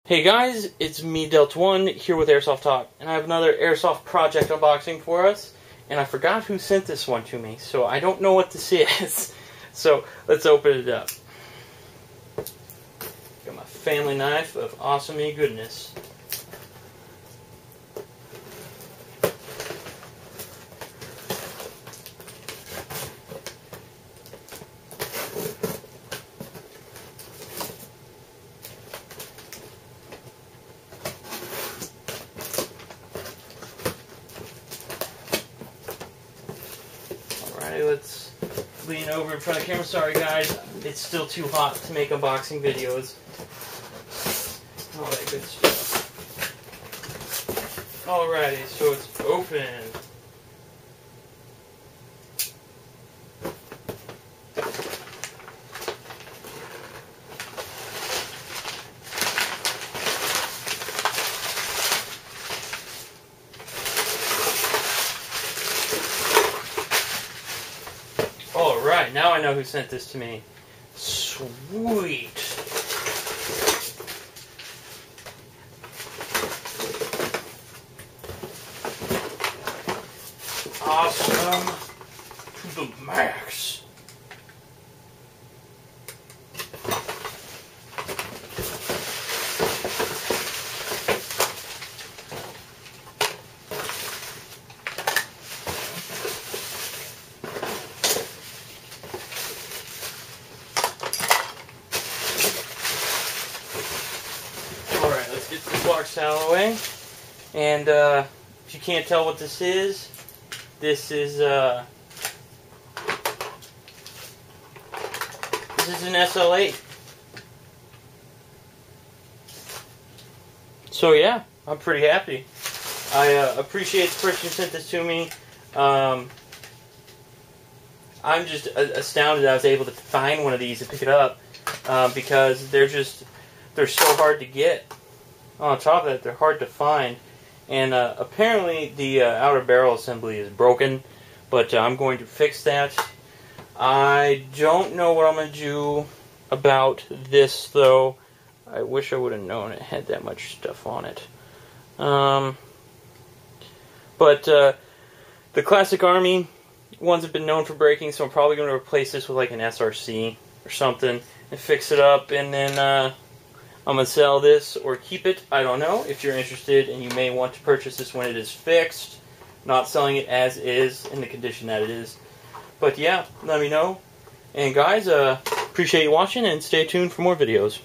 Hey guys, it's me, Delta1, here with Airsoft Talk, and I have another Airsoft project unboxing for us, and I forgot who sent this one to me, so I don't know what this is. So, let's open it up. Got my family knife of awesome-y goodness. Alright, let's lean over in front of the camera. Sorry guys, it's still too hot to make unboxing videos. All that good stuff. Alrighty, so it's open. Alright, now I know who sent this to me. Sweet. Awesome to the max. Alright, let's get this box out of the way. And if you can't tell what this is an SL8. So yeah, I'm pretty happy. I appreciate the person who sent this to me. I'm just astounded that I was able to find one of these and pick it up because they're so hard to get. On top of that, they're hard to find. And apparently the outer barrel assembly is broken, but I'm going to fix that. I don't know what I'm going to do about this, though. I wish I would have known it had that much stuff on it. But the Classic Army ones have been known for breaking, so I'm probably going to replace this with like an SRC or something and fix it up, and then I'm going to sell this or keep it. I don't know. If you're interested and you may want to purchase this when it is fixed, not selling it as is in the condition that it is. But yeah, let me know. And guys, appreciate you watching and stay tuned for more videos.